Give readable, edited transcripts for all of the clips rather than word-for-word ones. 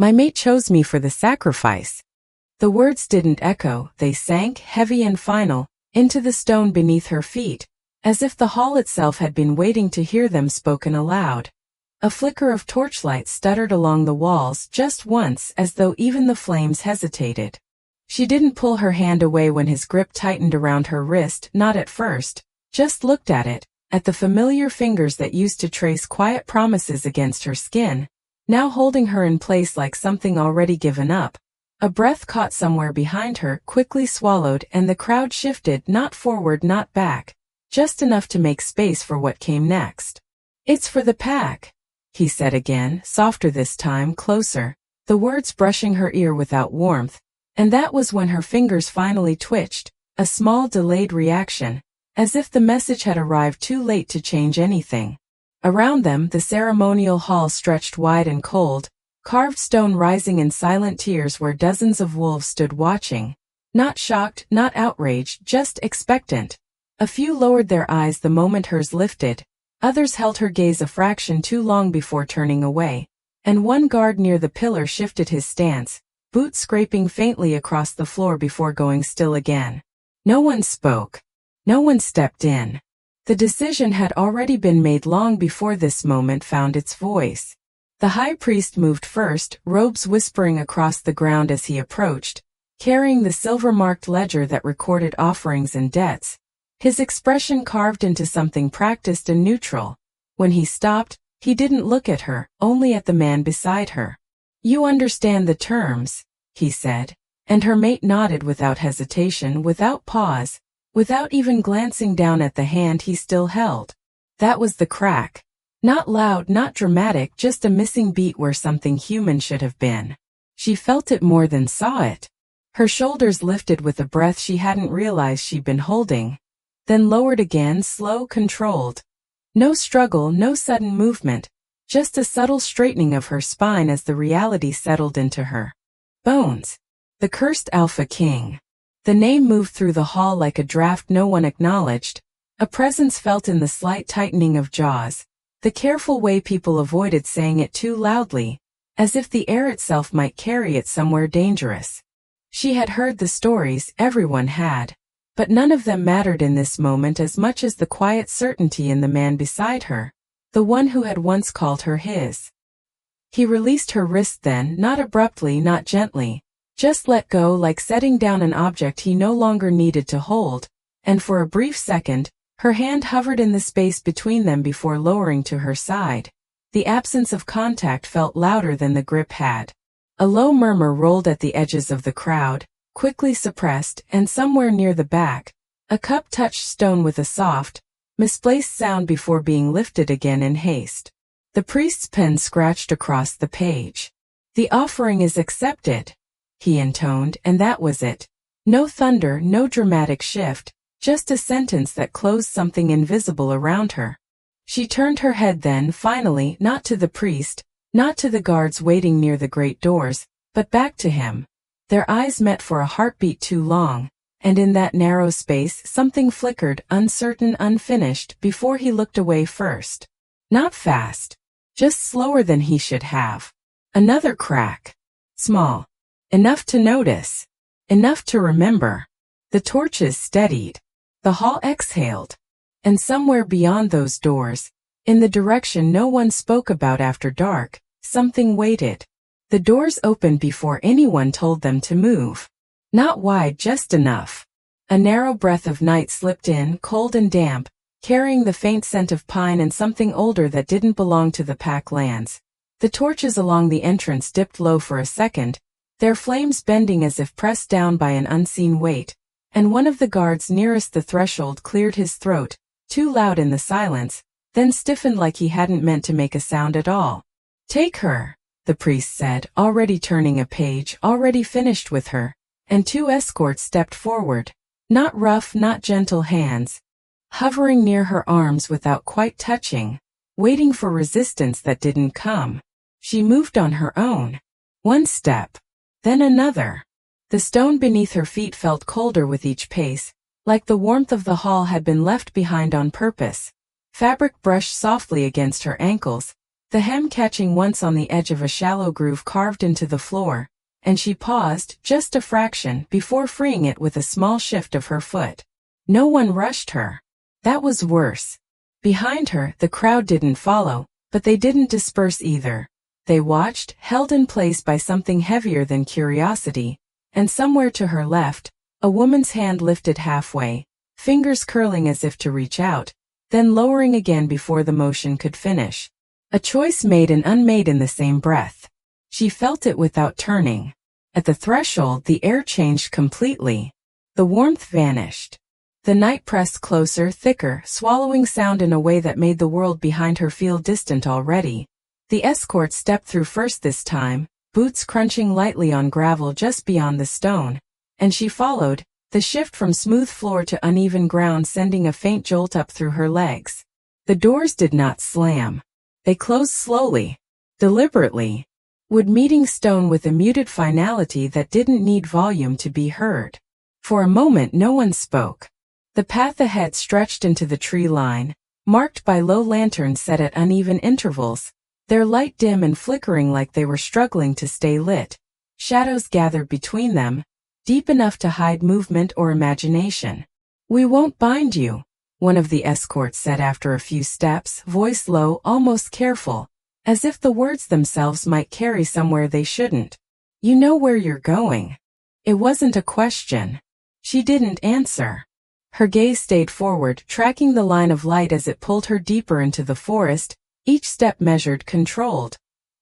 My mate chose me for the sacrifice." The words didn't echo, they sank, heavy and final, into the stone beneath her feet, as if the hall itself had been waiting to hear them spoken aloud. A flicker of torchlight stuttered along the walls just once, as though even the flames hesitated. She didn't pull her hand away when his grip tightened around her wrist, not at first, just looked at it, at the familiar fingers that used to trace quiet promises against her skin, now holding her in place like something already given up. A breath caught somewhere behind her, quickly swallowed, and the crowd shifted, not forward, not back, just enough to make space for what came next. "It's for the pack," he said again, softer this time, closer, the words brushing her ear without warmth, and that was when her fingers finally twitched, a small delayed reaction, as if the message had arrived too late to change anything. Around them, the ceremonial hall stretched wide and cold, carved stone rising in silent tiers where dozens of wolves stood watching, not shocked, not outraged, just expectant. A few lowered their eyes the moment hers lifted, others held her gaze a fraction too long before turning away, and one guard near the pillar shifted his stance, boots scraping faintly across the floor before going still again. No one spoke. No one stepped in. The decision had already been made long before this moment found its voice. The high priest moved first, robes whispering across the ground as he approached, carrying the silver-marked ledger that recorded offerings and debts, his expression carved into something practiced and neutral. When he stopped, he didn't look at her, only at the man beside her. "You understand the terms," he said, and her mate nodded without hesitation, without pause, without even glancing down at the hand he still held. That was the crack. Not loud, not dramatic, just a missing beat where something human should have been. She felt it more than saw it. Her shoulders lifted with a breath she hadn't realized she'd been holding, then lowered again, slow, controlled. No struggle, no sudden movement, just a subtle straightening of her spine as the reality settled into her. Bones. The cursed Alpha King. The name moved through the hall like a draft no one acknowledged, a presence felt in the slight tightening of jaws, the careful way people avoided saying it too loudly, as if the air itself might carry it somewhere dangerous. She had heard the stories, everyone had, but none of them mattered in this moment as much as the quiet certainty in the man beside her, the one who had once called her his. He released her wrist then, not abruptly, not gently, just let go, like setting down an object he no longer needed to hold, and for a brief second, her hand hovered in the space between them before lowering to her side. The absence of contact felt louder than the grip had. A low murmur rolled at the edges of the crowd, quickly suppressed, and somewhere near the back, a cup touched stone with a soft, misplaced sound before being lifted again in haste. The priest's pen scratched across the page. "The offering is accepted," he intoned, and that was it. No thunder, no dramatic shift, just a sentence that closed something invisible around her. She turned her head then, finally, not to the priest, not to the guards waiting near the great doors, but back to him. Their eyes met for a heartbeat too long, and in that narrow space something flickered, uncertain, unfinished, before he looked away first. Not fast. Just slower than he should have. Another crack. Small. Enough to notice. Enough to remember. The torches steadied. The hall exhaled. And somewhere beyond those doors, in the direction no one spoke about after dark, something waited. The doors opened before anyone told them to move. Not wide, just enough. A narrow breath of night slipped in, cold and damp, carrying the faint scent of pine and something older that didn't belong to the pack lands. The torches along the entrance dipped low for a second, their flames bending as if pressed down by an unseen weight, and one of the guards nearest the threshold cleared his throat, too loud in the silence, then stiffened like he hadn't meant to make a sound at all. "Take her," the priest said, already turning a page, already finished with her, and two escorts stepped forward, not rough, not gentle hands, hovering near her arms without quite touching, waiting for resistance that didn't come. She moved on her own. One step, then another. The stone beneath her feet felt colder with each pace, like the warmth of the hall had been left behind on purpose. Fabric brushed softly against her ankles, the hem catching once on the edge of a shallow groove carved into the floor, and she paused just a fraction before freeing it with a small shift of her foot. No one rushed her. That was worse. Behind her, the crowd didn't follow, but they didn't disperse either. They watched, held in place by something heavier than curiosity, and somewhere to her left, a woman's hand lifted halfway, fingers curling as if to reach out, then lowering again before the motion could finish. A choice made and unmade in the same breath. She felt it without turning. At the threshold, the air changed completely. The warmth vanished. The night pressed closer, thicker, swallowing sound in a way that made the world behind her feel distant already. The escort stepped through first this time, boots crunching lightly on gravel just beyond the stone, and she followed, the shift from smooth floor to uneven ground sending a faint jolt up through her legs. The doors did not slam. They closed slowly, deliberately, wood-meeting stone with a muted finality that didn't need volume to be heard. For a moment no one spoke. The path ahead stretched into the tree line, marked by low lanterns set at uneven intervals, their light dim and flickering like they were struggling to stay lit. Shadows gathered between them, deep enough to hide movement or imagination. "We won't bind you," one of the escorts said after a few steps, voice low, almost careful, as if the words themselves might carry somewhere they shouldn't. "You know where you're going." It wasn't a question. She didn't answer. Her gaze stayed forward, tracking the line of light as it pulled her deeper into the forest, each step measured, controlled.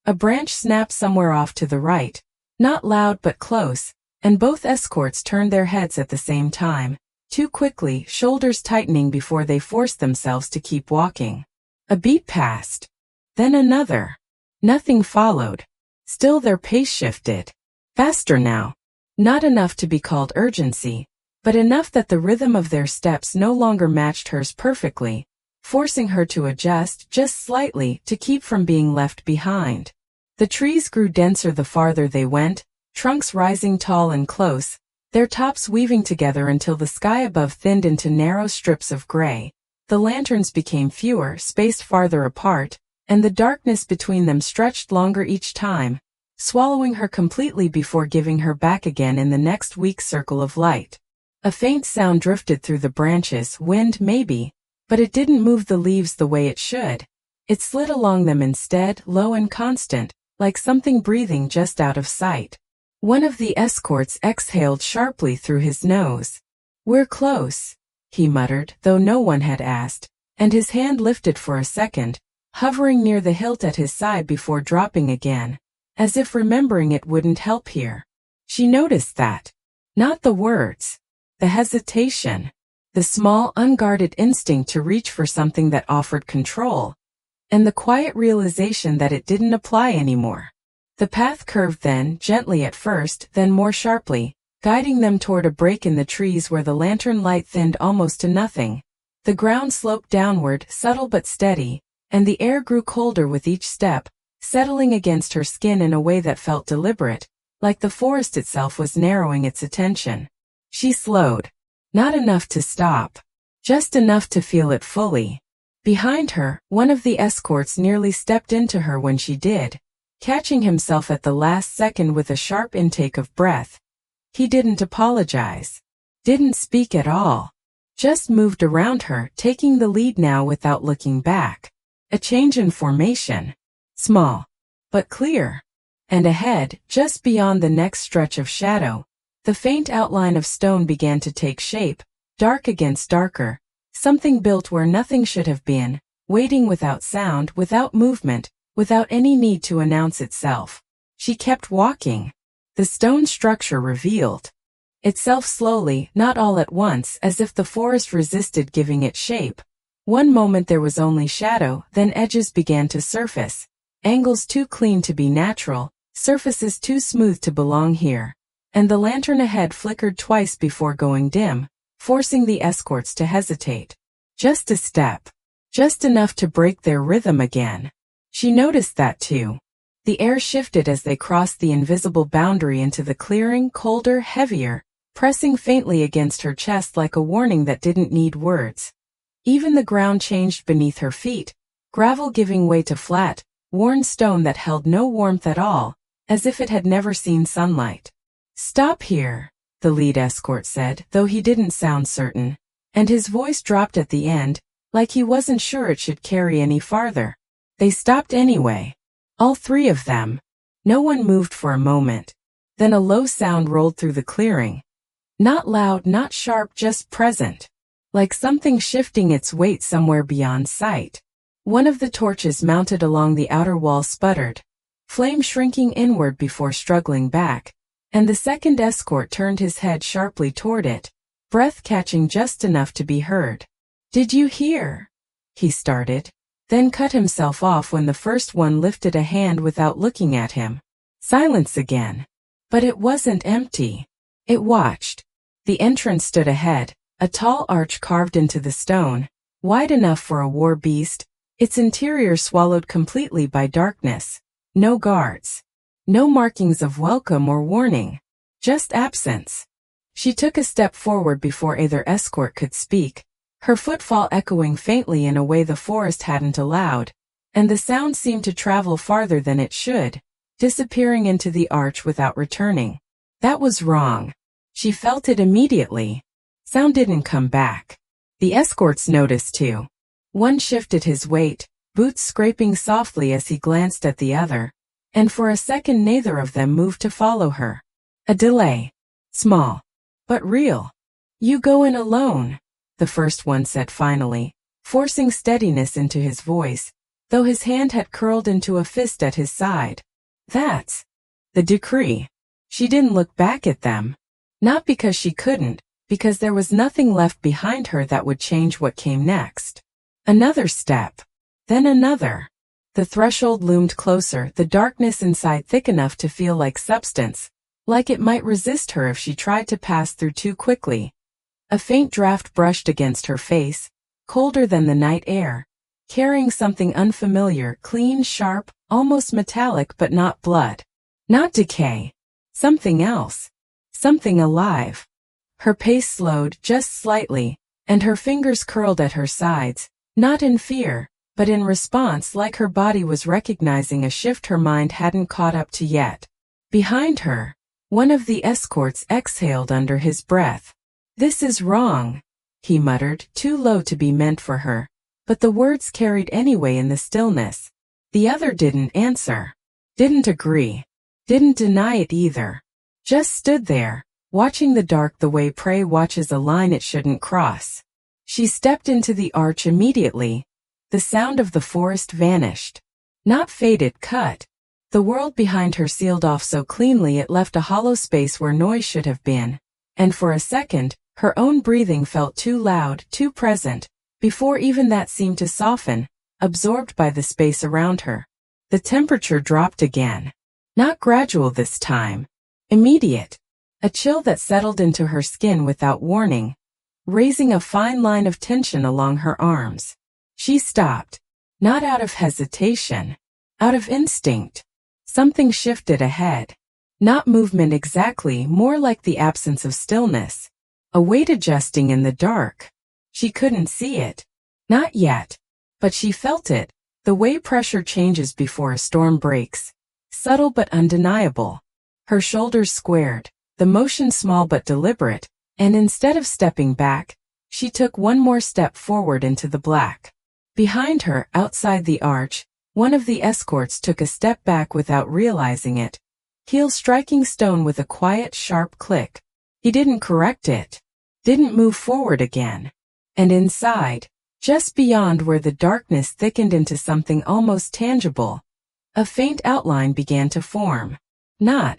A branch snapped somewhere off to the right, not loud but close, and both escorts turned their heads at the same time, too quickly, shoulders tightening before they forced themselves to keep walking. A beat passed. Then another. Nothing followed. Still their pace shifted. Faster now. Not enough to be called urgency, but enough that the rhythm of their steps no longer matched hers perfectly, forcing her to adjust just slightly to keep from being left behind. The trees grew denser the farther they went, trunks rising tall and close, their tops weaving together until the sky above thinned into narrow strips of gray. The lanterns became fewer, spaced farther apart, and the darkness between them stretched longer each time, swallowing her completely before giving her back again in the next weak circle of light. A faint sound drifted through the branches, wind maybe, but it didn't move the leaves the way it should. It slid along them instead, low and constant, like something breathing just out of sight. One of the escorts exhaled sharply through his nose. "We're close," he muttered, though no one had asked, and his hand lifted for a second, hovering near the hilt at his side before dropping again, as if remembering it wouldn't help here. She noticed that. Not the words. The hesitation, the small, unguarded instinct to reach for something that offered control, and the quiet realization that it didn't apply anymore. The path curved then, gently at first, then more sharply, guiding them toward a break in the trees where the lantern light thinned almost to nothing. The ground sloped downward, subtle but steady, and the air grew colder with each step, settling against her skin in a way that felt deliberate, like the forest itself was narrowing its attention. She slowed. Not enough to stop. Just enough to feel it fully. Behind her, one of the escorts nearly stepped into her when she did, catching himself at the last second with a sharp intake of breath. He didn't apologize. Didn't speak at all. Just moved around her, taking the lead now without looking back. A change in formation. Small, but clear. And ahead, just beyond the next stretch of shadow, the faint outline of stone began to take shape, dark against darker, something built where nothing should have been, waiting without sound, without movement, without any need to announce itself. She kept walking. The stone structure revealed itself slowly, not all at once, as if the forest resisted giving it shape. One moment there was only shadow, then edges began to surface, angles too clean to be natural, surfaces too smooth to belong here. And the lantern ahead flickered twice before going dim, forcing the escorts to hesitate. Just a step. Just enough to break their rhythm again. She noticed that too. The air shifted as they crossed the invisible boundary into the clearing, colder, heavier, pressing faintly against her chest like a warning that didn't need words. Even the ground changed beneath her feet, gravel giving way to flat, worn stone that held no warmth at all, as if it had never seen sunlight. "Stop here," the lead escort said, though he didn't sound certain, and his voice dropped at the end, like he wasn't sure it should carry any farther. They stopped anyway. All three of them. No one moved for a moment. Then a low sound rolled through the clearing. Not loud, not sharp, just present. Like something shifting its weight somewhere beyond sight. One of the torches mounted along the outer wall sputtered, flame shrinking inward before struggling back, and the second escort turned his head sharply toward it, breath catching just enough to be heard. "Did you hear?" he started, then cut himself off when the first one lifted a hand without looking at him. Silence again. But it wasn't empty. It watched. The entrance stood ahead, a tall arch carved into the stone, wide enough for a war beast, its interior swallowed completely by darkness. No guards. No markings of welcome or warning. Just absence. She took a step forward before either escort could speak, her footfall echoing faintly in a way the forest hadn't allowed, and the sound seemed to travel farther than it should, disappearing into the arch without returning. That was wrong. She felt it immediately. Sound didn't come back. The escorts noticed too. One shifted his weight, boots scraping softly as he glanced at the other, and for a second neither of them moved to follow her. A delay. Small. But real. "You go in alone," the first one said finally, forcing steadiness into his voice, though his hand had curled into a fist at his side. "That's the decree." She didn't look back at them. Not because she couldn't, because there was nothing left behind her that would change what came next. Another step. Then another. The threshold loomed closer, the darkness inside thick enough to feel like substance, like it might resist her if she tried to pass through too quickly. A faint draft brushed against her face, colder than the night air, carrying something unfamiliar, clean, sharp, almost metallic, but not blood. Not decay. Something else. Something alive. Her pace slowed just slightly, and her fingers curled at her sides, not in fear, but in response, like her body was recognizing a shift her mind hadn't caught up to yet. Behind her, one of the escorts exhaled under his breath. "This is wrong," he muttered, too low to be meant for her, but the words carried anyway in the stillness. The other didn't answer. Didn't agree. Didn't deny it either. Just stood there, watching the dark the way prey watches a line it shouldn't cross. She stepped into the arch immediately. The sound of the forest vanished. Not faded, cut. The world behind her sealed off so cleanly it left a hollow space where noise should have been, and for a second, her own breathing felt too loud, too present, before even that seemed to soften, absorbed by the space around her. The temperature dropped again. Not gradual this time. Immediate. A chill that settled into her skin without warning, raising a fine line of tension along her arms. She stopped. Not out of hesitation. Out of instinct. Something shifted ahead. Not movement exactly, more like the absence of stillness. A weight adjusting in the dark. She couldn't see it. Not yet. But she felt it, the way pressure changes before a storm breaks. Subtle but undeniable. Her shoulders squared, the motion small but deliberate, and instead of stepping back, she took one more step forward into the black. Behind her, outside the arch, one of the escorts took a step back without realizing it, heel striking stone with a quiet, sharp click. He didn't correct it. Didn't move forward again. And inside, just beyond where the darkness thickened into something almost tangible, a faint outline began to form. Not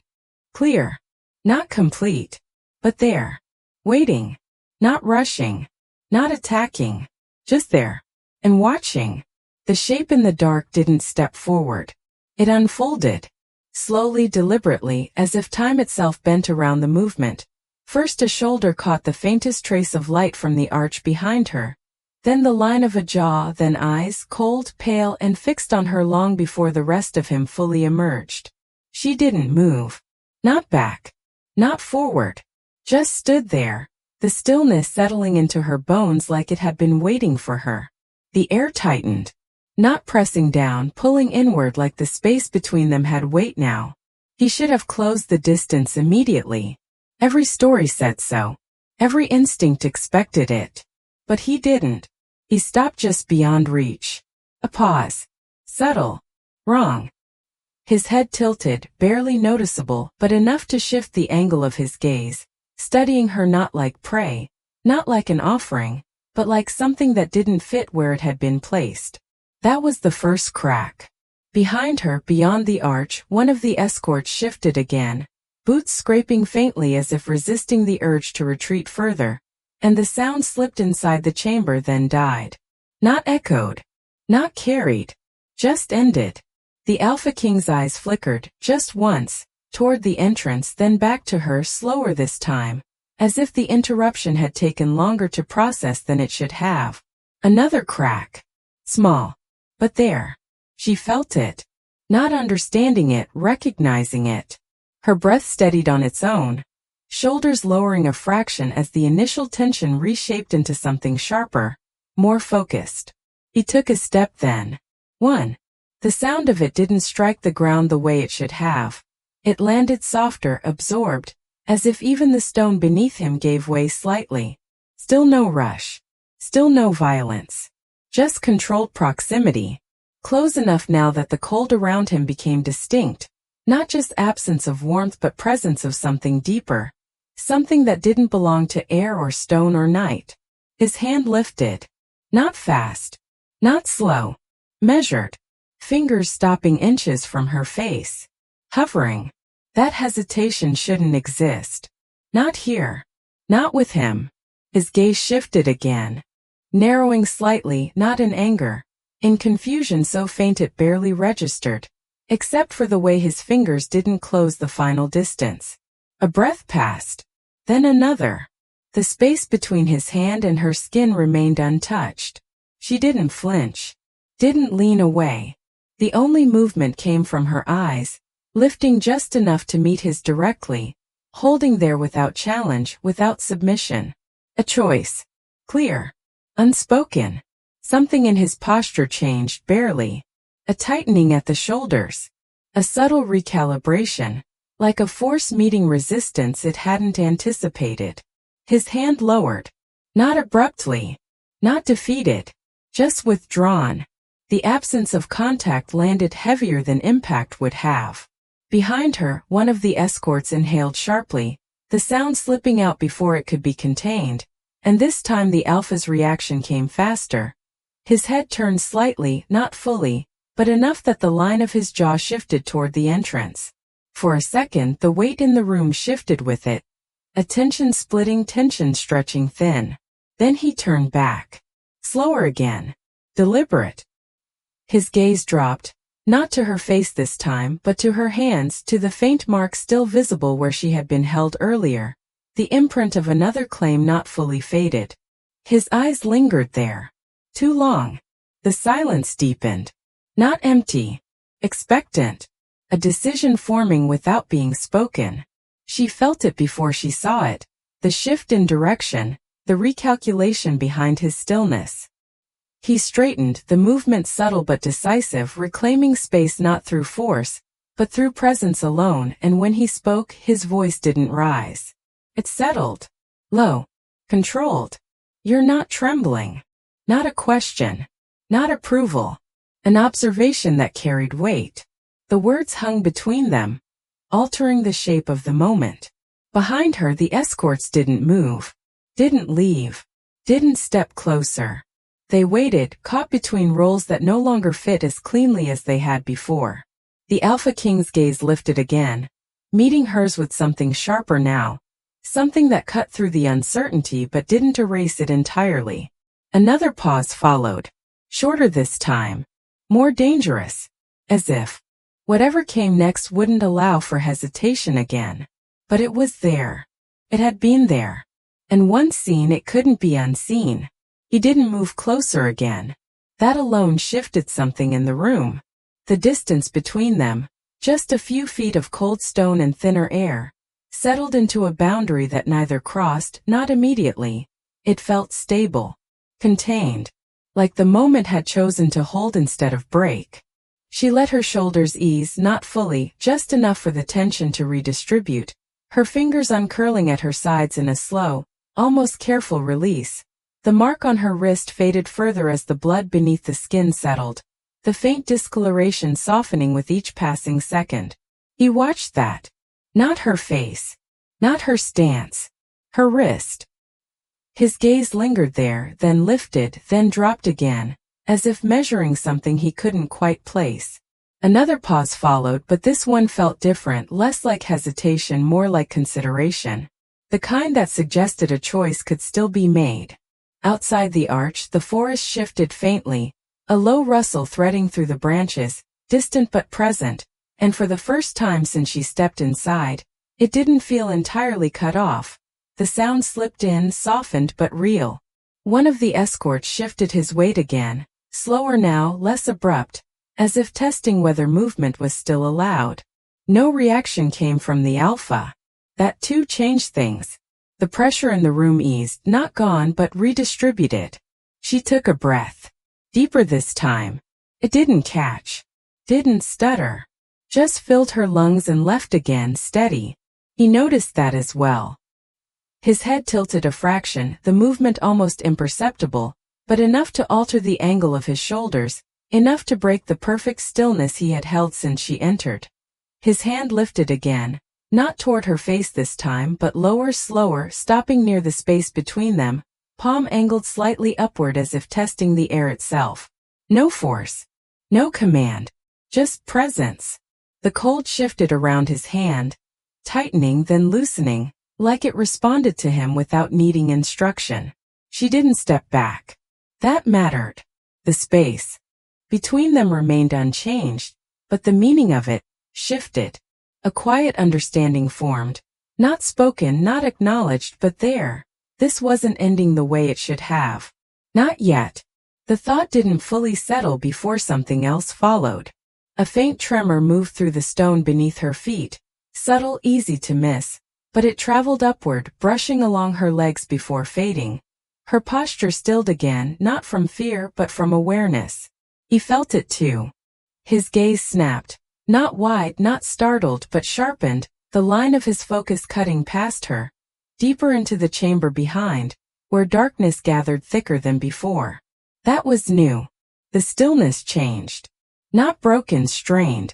clear. Not complete. But there. Waiting. Not rushing. Not attacking. Just there. And watching. The shape in the dark didn't step forward. It unfolded. Slowly, deliberately, as if time itself bent around the movement. First a shoulder caught the faintest trace of light from the arch behind her. Then the line of a jaw, then eyes, cold, pale, and fixed on her long before the rest of him fully emerged. She didn't move. Not back. Not forward. Just stood there, the stillness settling into her bones like it had been waiting for her. The air tightened. Not pressing down, pulling inward like the space between them had weight now. He should have closed the distance immediately. Every story said so. Every instinct expected it. But he didn't. He stopped just beyond reach. A pause. Subtle. Wrong. His head tilted, barely noticeable, but enough to shift the angle of his gaze, studying her not like prey, not like an offering, but like something that didn't fit where it had been placed. That was the first crack. Behind her, beyond the arch, one of the escorts shifted again, boots scraping faintly as if resisting the urge to retreat further, and the sound slipped inside the chamber, then died. Not echoed. Not carried. Just ended. The Alpha King's eyes flickered, just once, toward the entrance, then back to her, slower this time, as if the interruption had taken longer to process than it should have. Another crack. Small. But there. She felt it. Not understanding it, recognizing it. Her breath steadied on its own, shoulders lowering a fraction as the initial tension reshaped into something sharper, more focused. He took a step then. One. The sound of it didn't strike the ground the way it should have. It landed softer, absorbed, as if even the stone beneath him gave way slightly. Still no rush. Still no violence. Just controlled proximity. Close enough now that the cold around him became distinct. Not just absence of warmth but presence of something deeper. Something that didn't belong to air or stone or night. His hand lifted. Not fast. Not slow. Measured. Fingers stopping inches from her face. Hovering. That hesitation shouldn't exist. Not here. Not with him. His gaze shifted again. Narrowing slightly, not in anger. In confusion so faint it barely registered. Except for the way his fingers didn't close the final distance. A breath passed. Then another. The space between his hand and her skin remained untouched. She didn't flinch. Didn't lean away. The only movement came from her eyes, lifting just enough to meet his directly, holding there without challenge, without submission. A choice. Clear. Unspoken. Something in his posture changed, barely. A tightening at the shoulders. A subtle recalibration, like a force meeting resistance it hadn't anticipated. His hand lowered. Not abruptly. Not defeated. Just withdrawn. The absence of contact landed heavier than impact would have. Behind her, one of the escorts inhaled sharply, the sound slipping out before it could be contained, and this time the Alpha's reaction came faster. His head turned slightly, not fully, but enough that the line of his jaw shifted toward the entrance. For a second, the weight in the room shifted with it, a tension splitting, tension stretching thin. Then he turned back. Slower again. Deliberate. His gaze dropped, not to her face this time, but to her hands, to the faint mark still visible where she had been held earlier, the imprint of another claim not fully faded. His eyes lingered there. Too long. The silence deepened. Not empty. Expectant. A decision forming without being spoken. She felt it before she saw it, the shift in direction, the recalculation behind his stillness. He straightened, the movement subtle but decisive, reclaiming space not through force, but through presence alone, and when he spoke, his voice didn't rise. It settled. Low. Controlled. You're not trembling. Not a question. Not approval. An observation that carried weight. The words hung between them, altering the shape of the moment. Behind her, the escorts didn't move. Didn't leave. Didn't step closer. They waited, caught between roles that no longer fit as cleanly as they had before. The Alpha King's gaze lifted again, meeting hers with something sharper now, something that cut through the uncertainty but didn't erase it entirely. Another pause followed, shorter this time, more dangerous, as if whatever came next wouldn't allow for hesitation again. But it was there. It had been there. And once seen, it couldn't be unseen. He didn't move closer again. That alone shifted something in the room. The distance between them, just a few feet of cold stone and thinner air, settled into a boundary that neither crossed, not immediately. It felt stable. Contained. like the moment had chosen to hold instead of break. She let her shoulders ease, not fully, just enough for the tension to redistribute, her fingers uncurling at her sides in a slow, almost careful release. The mark on her wrist faded further as the blood beneath the skin settled, the faint discoloration softening with each passing second. He watched that. Not her face. Not her stance. Her wrist. His gaze lingered there, then lifted, then dropped again, as if measuring something he couldn't quite place. Another pause followed, but this one felt different, less like hesitation, more like consideration. The kind that suggested a choice could still be made. Outside the arch, the forest shifted faintly, a low rustle threading through the branches, distant but present, and for the first time since she stepped inside, it didn't feel entirely cut off. The sound slipped in, softened but real. One of the escorts shifted his weight again, slower now, less abrupt, as if testing whether movement was still allowed. No reaction came from the alpha. That too changed things. The pressure in the room eased, not gone but redistributed. She took a breath. Deeper this time. It didn't catch. Didn't stutter. Just filled her lungs and left again, steady. He noticed that as well. His head tilted a fraction, the movement almost imperceptible, but enough to alter the angle of his shoulders, enough to break the perfect stillness he had held since she entered. His hand lifted again. Not toward her face this time, but lower, slower, stopping near the space between them, palm angled slightly upward as if testing the air itself. No force. No command. Just presence. The cold shifted around his hand, tightening then loosening, like it responded to him without needing instruction. She didn't step back. That mattered. The space between them remained unchanged, but the meaning of it shifted. A quiet understanding formed, not spoken, not acknowledged, but there. This wasn't ending the way it should have. Not yet. The thought didn't fully settle before something else followed. A faint tremor moved through the stone beneath her feet, subtle, easy to miss, but it traveled upward, brushing along her legs before fading. Her posture stilled again, not from fear but from awareness. He felt it too. His gaze snapped. Not wide, not startled, but sharpened, the line of his focus cutting past her, deeper into the chamber behind, where darkness gathered thicker than before. That was new. The stillness changed. Not broken, strained.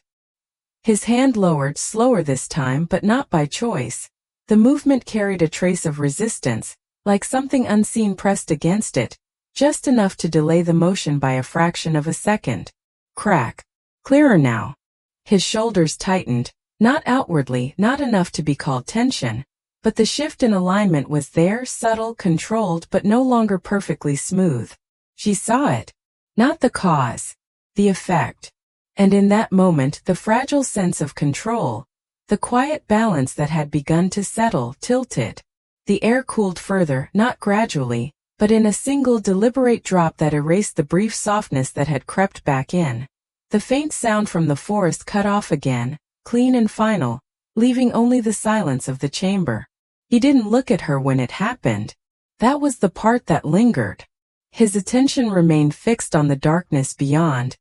His hand lowered, slower this time, but not by choice. The movement carried a trace of resistance, like something unseen pressed against it, just enough to delay the motion by a fraction of a second. Crack. Clearer now. His shoulders tightened, not outwardly, not enough to be called tension, but the shift in alignment was there, subtle, controlled, but no longer perfectly smooth. She saw it. Not the cause. The effect. And in that moment, the fragile sense of control, the quiet balance that had begun to settle, tilted. The air cooled further, not gradually, but in a single deliberate drop that erased the brief softness that had crept back in. The faint sound from the forest cut off again, clean and final, leaving only the silence of the chamber. He didn't look at her when it happened. That was the part that lingered. His attention remained fixed on the darkness beyond,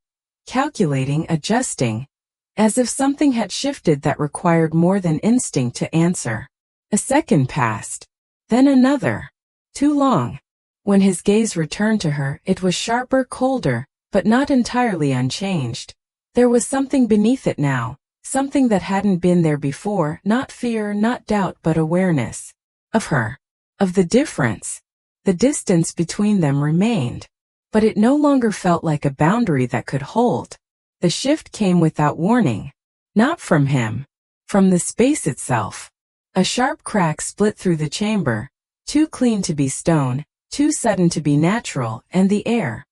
calculating, adjusting, as if something had shifted that required more than instinct to answer. A second passed. Then another. Too long. When his gaze returned to her, it was sharper, colder, but not entirely unchanged. There was something beneath it now, something that hadn't been there before, not fear, not doubt, but awareness. Of her. Of the difference. The distance between them remained, but it no longer felt like a boundary that could hold. The shift came without warning. Not from him. From the space itself. A sharp crack split through the chamber, too clean to be stone, too sudden to be natural, and the air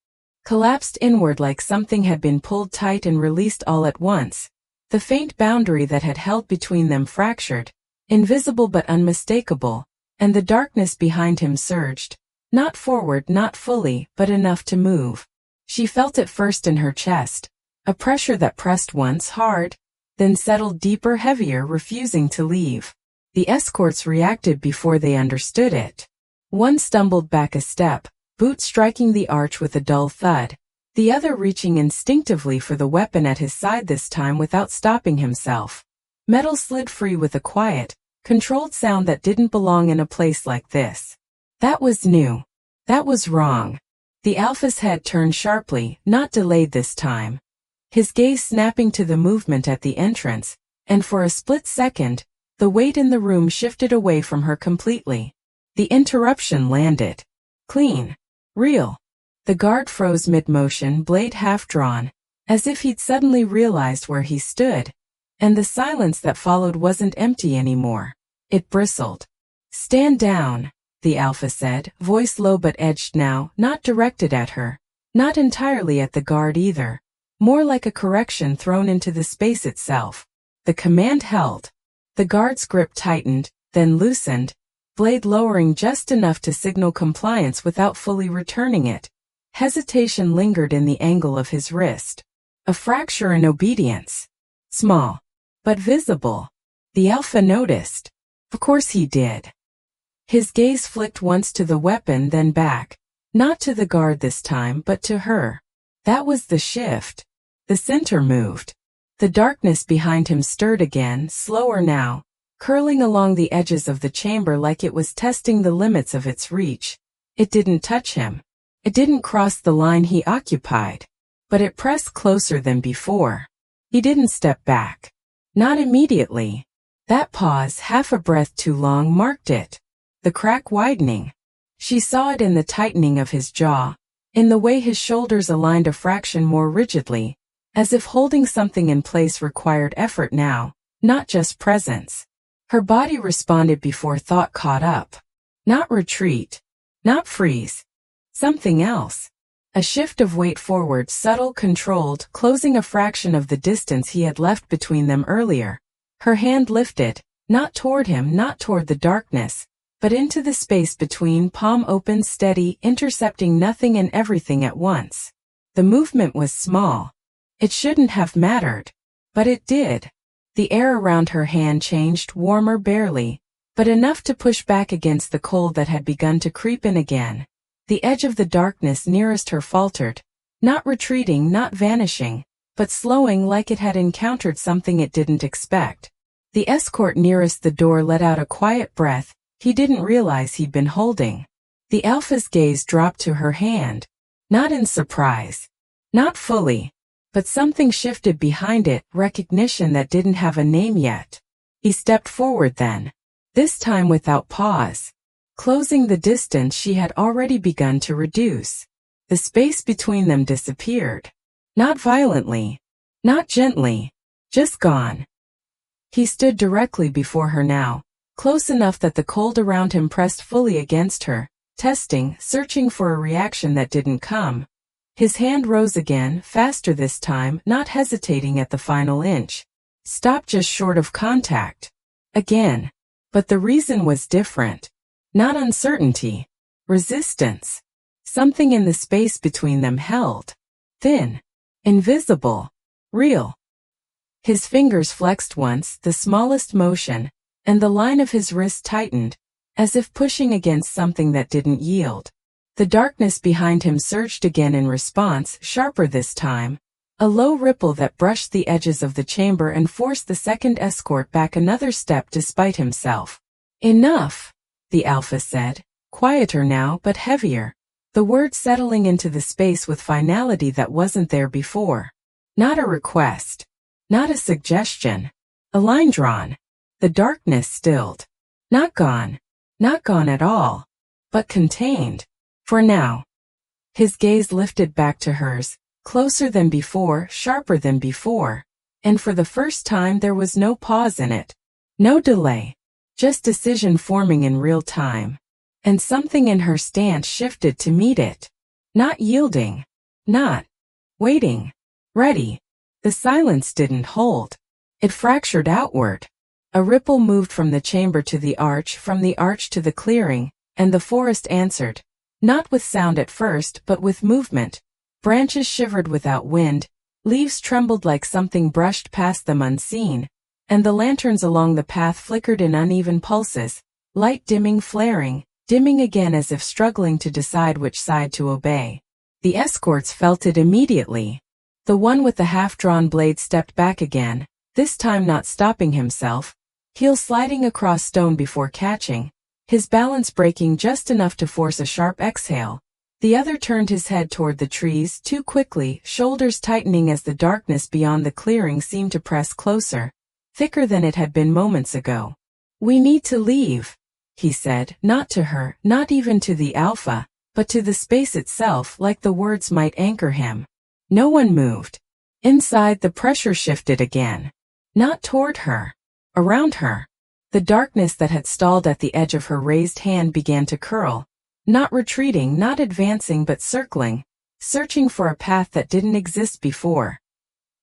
collapsed inward like something had been pulled tight and released all at once. The faint boundary that had held between them fractured, invisible but unmistakable, and the darkness behind him surged, not forward, not fully, but enough to move. She felt it first in her chest, a pressure that pressed once hard, then settled deeper, heavier, refusing to leave. The escorts reacted before they understood it. One stumbled back a step, boot striking the arch with a dull thud, the other reaching instinctively for the weapon at his side, this time without stopping himself. Metal slid free with a quiet, controlled sound that didn't belong in a place like this. That was new. That was wrong. The Alpha's head turned sharply, not delayed this time. His gaze snapping to the movement at the entrance, and for a split second, the weight in the room shifted away from her completely. The interruption landed. Clean. Real. The guard froze mid-motion, blade half-drawn, as if he'd suddenly realized where he stood, and the silence that followed wasn't empty anymore. It bristled. "Stand down," the Alpha said, voice low but edged now, not directed at her, not entirely at the guard either, more like a correction thrown into the space itself. The command held. The guard's grip tightened, then loosened, blade lowering just enough to signal compliance without fully returning it. Hesitation lingered in the angle of his wrist. A fracture in obedience. Small, but visible. The Alpha noticed. Of course he did. His gaze flicked once to the weapon, then back. Not to the guard this time, but to her. That was the shift. The center moved. The darkness behind him stirred again, slower now, curling along the edges of the chamber like it was testing the limits of its reach. It didn't touch him. It didn't cross the line he occupied. But it pressed closer than before. He didn't step back. Not immediately. That pause, half a breath too long, marked it. The crack widening. She saw it in the tightening of his jaw, in the way his shoulders aligned a fraction more rigidly, as if holding something in place required effort now, not just presence. Her body responded before thought caught up. Not retreat. Not freeze. Something else. A shift of weight forward, subtle, controlled, closing a fraction of the distance he had left between them earlier. Her hand lifted, not toward him, not toward the darkness, but into the space between, palm open, steady, intercepting nothing and everything at once. The movement was small. It shouldn't have mattered. But it did. The air around her hand changed, warmer barely, but enough to push back against the cold that had begun to creep in again. The edge of the darkness nearest her faltered, not retreating, not vanishing, but slowing like it had encountered something it didn't expect. The escort nearest the door let out a quiet breath he didn't realize he'd been holding. The Alpha's gaze dropped to her hand, not in surprise, not fully, but something shifted behind it, recognition that didn't have a name yet. He stepped forward then, this time without pause, closing the distance she had already begun to reduce. The space between them disappeared. Not violently, not gently, just gone. He stood directly before her now, close enough that the cold around him pressed fully against her, testing, searching for a reaction that didn't come. His hand rose again, faster this time, not hesitating at the final inch. Stopped just short of contact. Again. But the reason was different. Not uncertainty. Resistance. Something in the space between them held. Thin. Invisible. Real. His fingers flexed once, the smallest motion, and the line of his wrist tightened, as if pushing against something that didn't yield. The darkness behind him surged again in response, sharper this time. A low ripple that brushed the edges of the chamber and forced the second escort back another step despite himself. "Enough," the Alpha said, quieter now but heavier, the words settling into the space with finality that wasn't there before. Not a request. Not a suggestion. A line drawn. The darkness stilled. Not gone. Not gone at all. But contained. For now. His gaze lifted back to hers, closer than before, sharper than before, and for the first time there was no pause in it. No delay. Just decision forming in real time. And something in her stance shifted to meet it. Not yielding. Not waiting. Ready. The silence didn't hold. It fractured outward. A ripple moved from the chamber to the arch, from the arch to the clearing, and the forest answered. Not with sound at first, but with movement. Branches shivered without wind, leaves trembled like something brushed past them unseen, and the lanterns along the path flickered in uneven pulses, light dimming, flaring, dimming again as if struggling to decide which side to obey. The escorts felt it immediately. The one with the half-drawn blade stepped back again, this time not stopping himself, heel sliding across stone before catching, his balance breaking just enough to force a sharp exhale. The other turned his head toward the trees too quickly, shoulders tightening as the darkness beyond the clearing seemed to press closer, thicker than it had been moments ago. "We need to leave," he said, not to her, not even to the Alpha, but to the space itself, like the words might anchor him. No one moved. Inside, the pressure shifted again. Not toward her. Around her. The darkness that had stalled at the edge of her raised hand began to curl. Not retreating, not advancing, but circling, searching for a path that didn't exist before.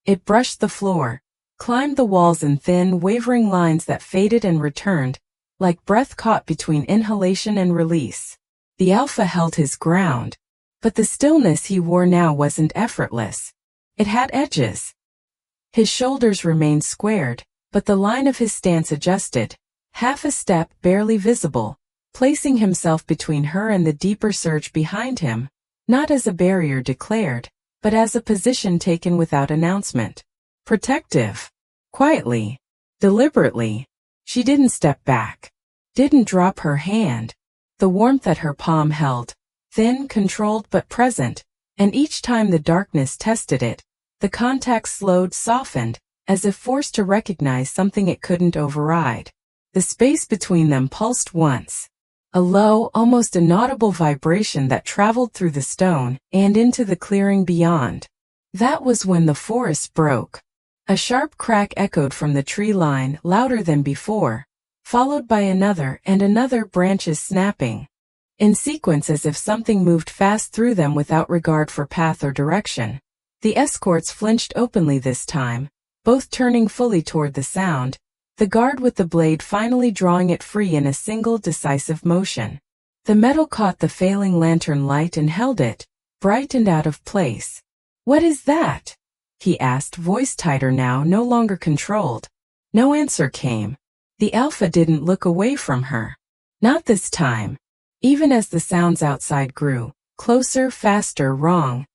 It brushed the floor, climbed the walls in thin, wavering lines that faded and returned, like breath caught between inhalation and release. The Alpha held his ground, but the stillness he wore now wasn't effortless. It had edges. His shoulders remained squared, but the line of his stance adjusted, half a step barely visible, placing himself between her and the deeper surge behind him, not as a barrier declared, but as a position taken without announcement. Protective. Quietly. Deliberately. She didn't step back. Didn't drop her hand. The warmth at her palm held, thin, controlled but present, and each time the darkness tested it, the contact slowed, softened, as if forced to recognize something it couldn't override. The space between them pulsed once. A low, almost inaudible vibration that traveled through the stone and into the clearing beyond. That was when the forest broke. A sharp crack echoed from the tree line, louder than before, followed by another and another, branches snapping in sequence as if something moved fast through them without regard for path or direction. The escorts flinched openly this time, both turning fully toward the sound, the guard with the blade finally drawing it free in a single decisive motion. The metal caught the failing lantern light and held it, bright and out of place. "What is that?" he asked, voice tighter now, no longer controlled. No answer came. The Alpha didn't look away from her. Not this time. Even as the sounds outside grew, closer, faster, wrong,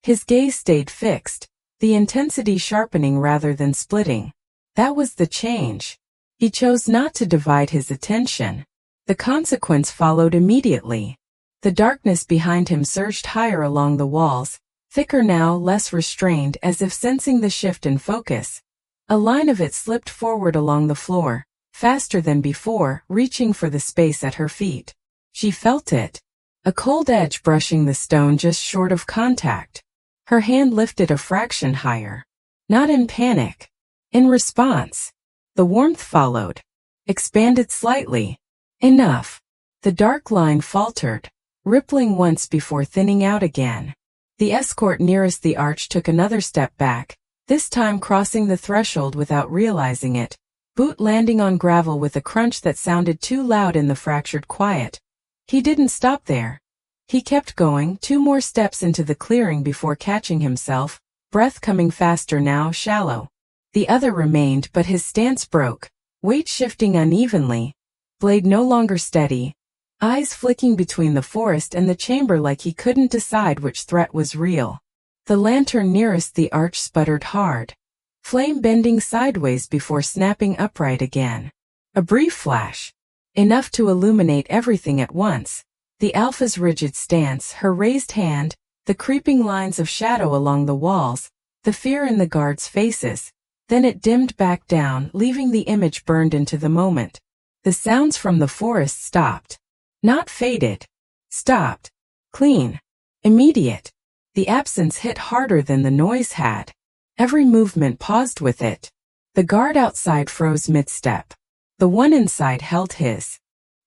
his gaze stayed fixed, the intensity sharpening rather than splitting. That was the change. He chose not to divide his attention. The consequence followed immediately. The darkness behind him surged higher along the walls, thicker now, less restrained, as if sensing the shift in focus. A line of it slipped forward along the floor, faster than before, reaching for the space at her feet. She felt it. A cold edge brushing the stone just short of contact. Her hand lifted a fraction higher. Not in panic. In response. The warmth followed. Expanded slightly. Enough. The dark line faltered, rippling once before thinning out again. The escort nearest the arch took another step back, this time crossing the threshold without realizing it, boot landing on gravel with a crunch that sounded too loud in the fractured quiet. He didn't stop there. He kept going, 2 more steps into the clearing before catching himself, breath coming faster now, shallow. The other remained, but his stance broke, weight shifting unevenly, blade no longer steady, eyes flicking between the forest and the chamber like he couldn't decide which threat was real. The lantern nearest the arch sputtered hard, flame bending sideways before snapping upright again. A brief flash. Enough to illuminate everything at once. The Alpha's rigid stance, her raised hand, the creeping lines of shadow along the walls, the fear in the guards' faces. Then it dimmed back down, leaving the image burned into the moment. The sounds from the forest stopped. Not faded. Stopped. Clean. Immediate. The absence hit harder than the noise had. Every movement paused with it. The guard outside froze mid-step. The one inside held his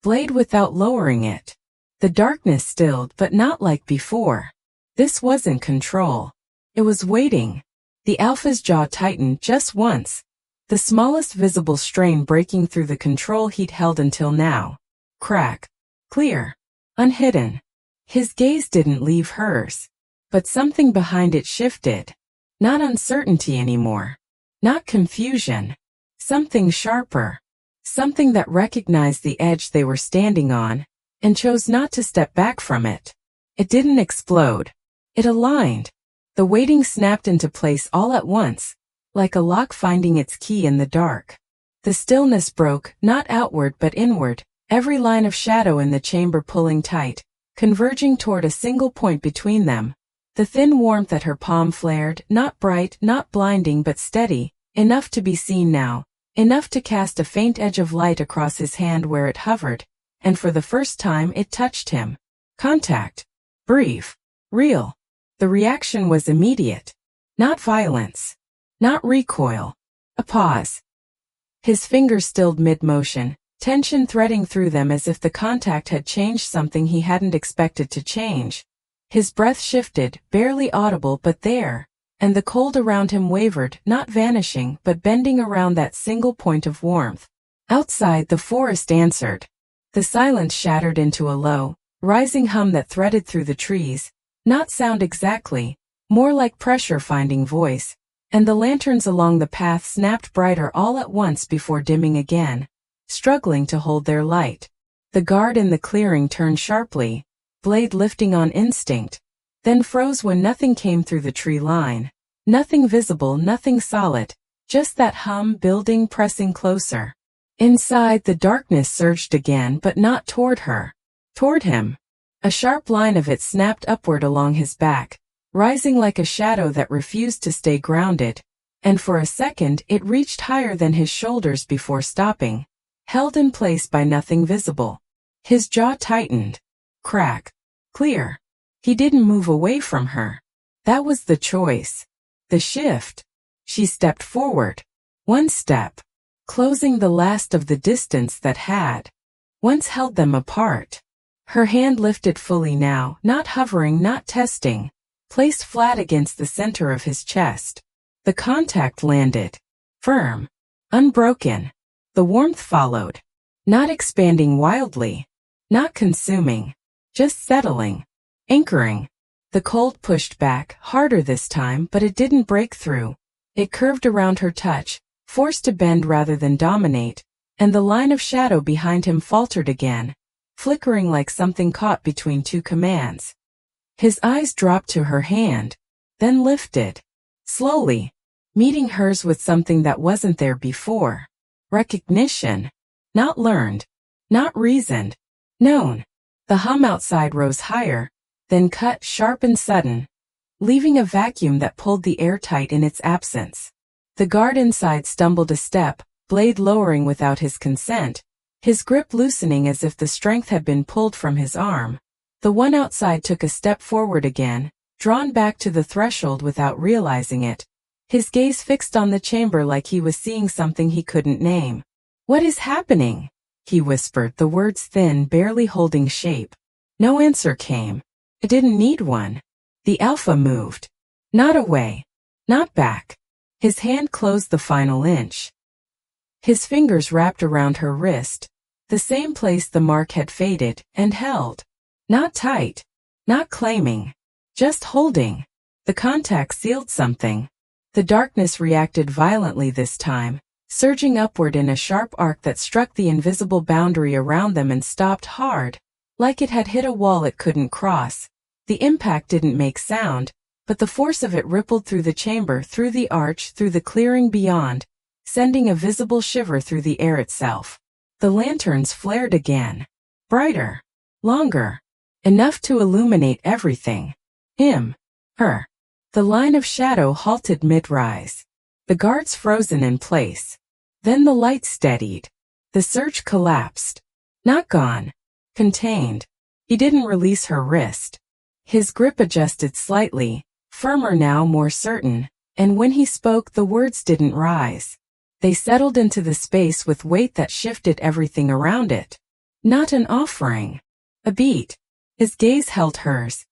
blade without lowering it. The darkness stilled, but not like before. This wasn't control. It was waiting. The Alpha's jaw tightened just once, the smallest visible strain breaking through the control he'd held until now. Crack. Clear. Unhidden. His gaze didn't leave hers, but something behind it shifted. Not uncertainty anymore. Not confusion. Something sharper. Something that recognized the edge they were standing on, and chose not to step back from it. It didn't explode. It aligned. The weighting snapped into place all at once, like a lock finding its key in the dark. The stillness broke, not outward but inward, every line of shadow in the chamber pulling tight, converging toward a single point between them. The thin warmth at her palm flared, not bright, not blinding but steady, enough to be seen now, enough to cast a faint edge of light across his hand where it hovered, and for the first time it touched him. Contact. Brief. Real. The reaction was immediate. Not violence. Not recoil. A pause. His fingers stilled mid-motion, tension threading through them as if the contact had changed something he hadn't expected to change. His breath shifted, barely audible but there, and the cold around him wavered, not vanishing but bending around that single point of warmth. Outside, the forest answered. The silence shattered into a low, rising hum that threaded through the trees, not sound exactly, more like pressure finding voice, and the lanterns along the path snapped brighter all at once before dimming again, struggling to hold their light. The guard in the clearing turned sharply, blade lifting on instinct, then froze when nothing came through the tree line. Nothing visible, nothing solid, just that hum building, pressing closer. Inside, the darkness surged again, but not toward her. Toward him. A sharp line of it snapped upward along his back, rising like a shadow that refused to stay grounded, and for a second it reached higher than his shoulders before stopping, held in place by nothing visible. His jaw tightened. Crack. Clear. He didn't move away from her. That was the choice. The shift. She stepped forward. One step. Closing the last of the distance that had once held them apart. Her hand lifted fully now, not hovering, not testing, placed flat against the center of his chest. The contact landed. Firm. Unbroken. The warmth followed. Not expanding wildly. Not consuming. Just settling. Anchoring. The cold pushed back, harder this time, but it didn't break through. It curved around her touch, forced to bend rather than dominate, and the line of shadow behind him faltered again, flickering like something caught between two commands. His eyes dropped to her hand, then lifted. Slowly. Meeting hers with something that wasn't there before. Recognition. Not learned. Not reasoned. Known. The hum outside rose higher, then cut sharp and sudden, leaving a vacuum that pulled the air tight in its absence. The guard inside stumbled a step, blade lowering without his consent, his grip loosening as if the strength had been pulled from his arm. The one outside took a step forward again, drawn back to the threshold without realizing it, his gaze fixed on the chamber like he was seeing something he couldn't name. "What is happening?" he whispered, the words thin, barely holding shape. No answer came. It didn't need one. The alpha moved. Not away. Not back. His hand closed the final inch. His fingers wrapped around her wrist, the same place the mark had faded, and held. Not tight. Not claiming. Just holding. The contact sealed something. The darkness reacted violently this time, surging upward in a sharp arc that struck the invisible boundary around them and stopped hard, like it had hit a wall it couldn't cross. The impact didn't make sound, but the force of it rippled through the chamber, through the arch, through the clearing beyond, sending a visible shiver through the air itself. The lanterns flared again. Brighter. Longer. Enough to illuminate everything. Him. Her. The line of shadow halted mid-rise. The guards frozen in place. Then the light steadied. The surge collapsed. Not gone. Contained. He didn't release her wrist. His grip adjusted slightly, firmer now, more certain, and when he spoke the words didn't rise. They settled into the space with weight that shifted everything around it. Not an offering. A beat. His gaze held hers.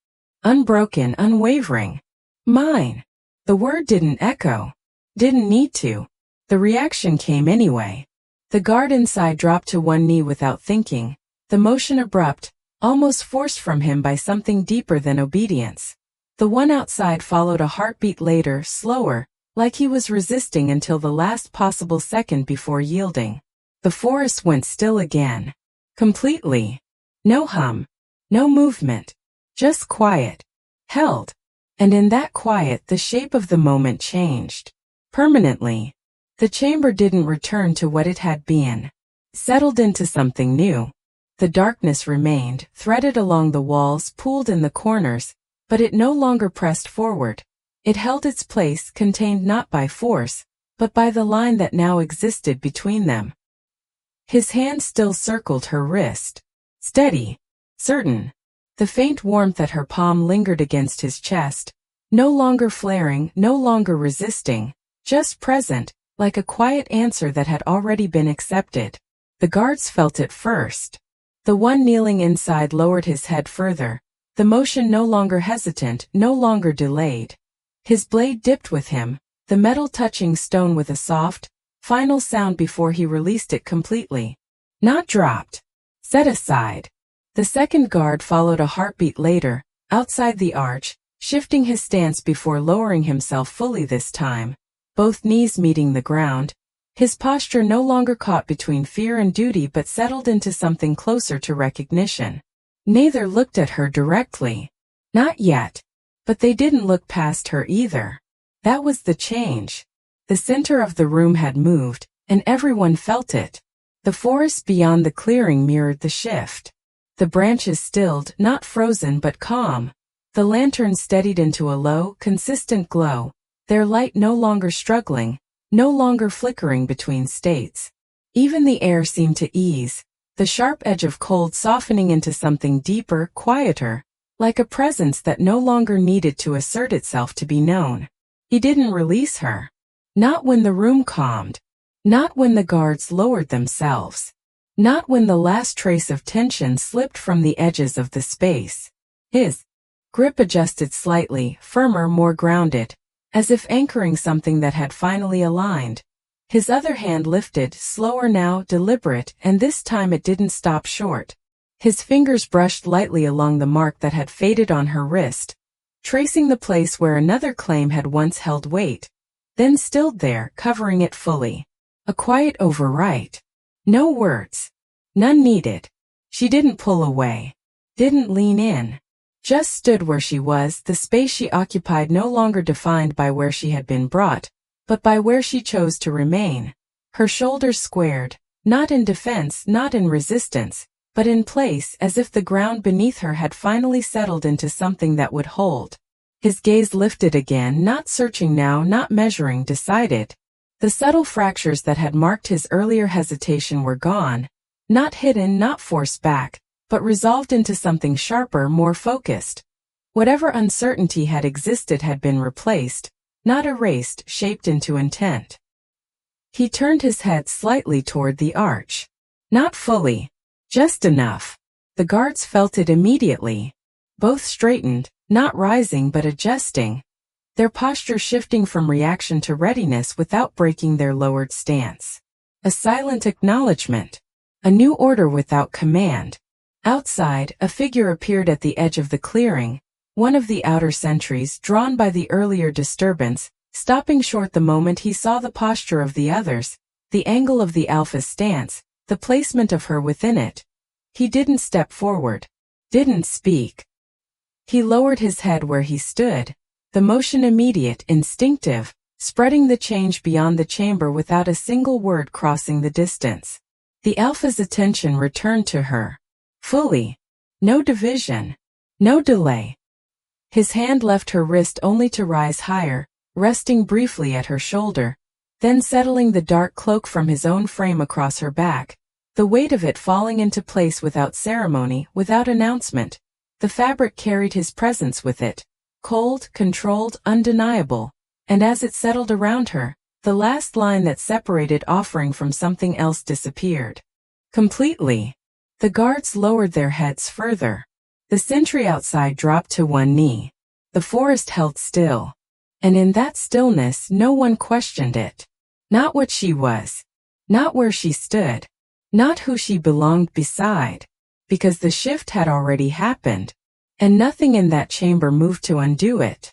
Unbroken, unwavering. Mine. The word didn't echo. Didn't need to. The reaction came anyway. The guard inside dropped to one knee without thinking, the motion abrupt, almost forced from him by something deeper than obedience. The one outside followed a heartbeat later, slower, like he was resisting until the last possible second before yielding. The forest went still again. Completely. No hum. No movement. Just quiet. Held. And in that quiet the shape of the moment changed. Permanently. The chamber didn't return to what it had been. Settled into something new. The darkness remained, threaded along the walls, pooled in the corners, but it no longer pressed forward. It held its place, contained not by force, but by the line that now existed between them. His hand still circled her wrist. Steady. Certain. The faint warmth at her palm lingered against his chest, no longer flaring, no longer resisting, just present, like a quiet answer that had already been accepted. The guards felt it first. The one kneeling inside lowered his head further, the motion no longer hesitant, no longer delayed. His blade dipped with him, the metal touching stone with a soft, final sound before he released it completely. Not dropped. Set aside. The second guard followed a heartbeat later, outside the arch, shifting his stance before lowering himself fully this time, both knees meeting the ground. His posture no longer caught between fear and duty but settled into something closer to recognition. Neither looked at her directly. Not yet. But they didn't look past her either. That was the change. The center of the room had moved, and everyone felt it. The forest beyond the clearing mirrored the shift. The branches stilled, not frozen but calm. The lanterns steadied into a low, consistent glow, their light no longer struggling, no longer flickering between states. Even the air seemed to ease, the sharp edge of cold softening into something deeper, quieter, like a presence that no longer needed to assert itself to be known. He didn't release her. Not when the room calmed. Not when the guards lowered themselves. Not when the last trace of tension slipped from the edges of the space. His grip adjusted slightly, firmer, more grounded, as if anchoring something that had finally aligned. His other hand lifted, slower now, deliberate, and this time it didn't stop short. His fingers brushed lightly along the mark that had faded on her wrist, tracing the place where another claim had once held weight, then stilled there, covering it fully. A quiet overwrite. No words. None needed. She didn't pull away. Didn't lean in. Just stood where she was, the space she occupied no longer defined by where she had been brought, but by where she chose to remain. Her shoulders squared, not in defense, not in resistance, but in place, as if the ground beneath her had finally settled into something that would hold. His gaze lifted again, not searching now, not measuring, decided. The subtle fractures that had marked his earlier hesitation were gone, not hidden, not forced back, but resolved into something sharper, more focused. Whatever uncertainty had existed had been replaced, not erased, shaped into intent. He turned his head slightly toward the arch. Not fully. Just enough. The guards felt it immediately. Both straightened, not rising but adjusting, their posture shifting from reaction to readiness without breaking their lowered stance. A silent acknowledgement. A new order without command. Outside, a figure appeared at the edge of the clearing, one of the outer sentries drawn by the earlier disturbance, stopping short the moment he saw the posture of the others, the angle of the Alpha's stance, the placement of her within it. He didn't step forward. Didn't speak. He lowered his head where he stood, the motion immediate, instinctive, spreading the change beyond the chamber without a single word crossing the distance. The Alpha's attention returned to her. Fully. No division. No delay. His hand left her wrist only to rise higher, resting briefly at her shoulder, then settling the dark cloak from his own frame across her back, the weight of it falling into place without ceremony, without announcement. The fabric carried his presence with it, cold, controlled, undeniable, and as it settled around her, the last line that separated offering from something else disappeared. Completely. The guards lowered their heads further. The sentry outside dropped to one knee. The forest held still. And in that stillness no one questioned it. Not what she was. Not where she stood. Not who she belonged beside. Because the shift had already happened. And nothing in that chamber moved to undo it.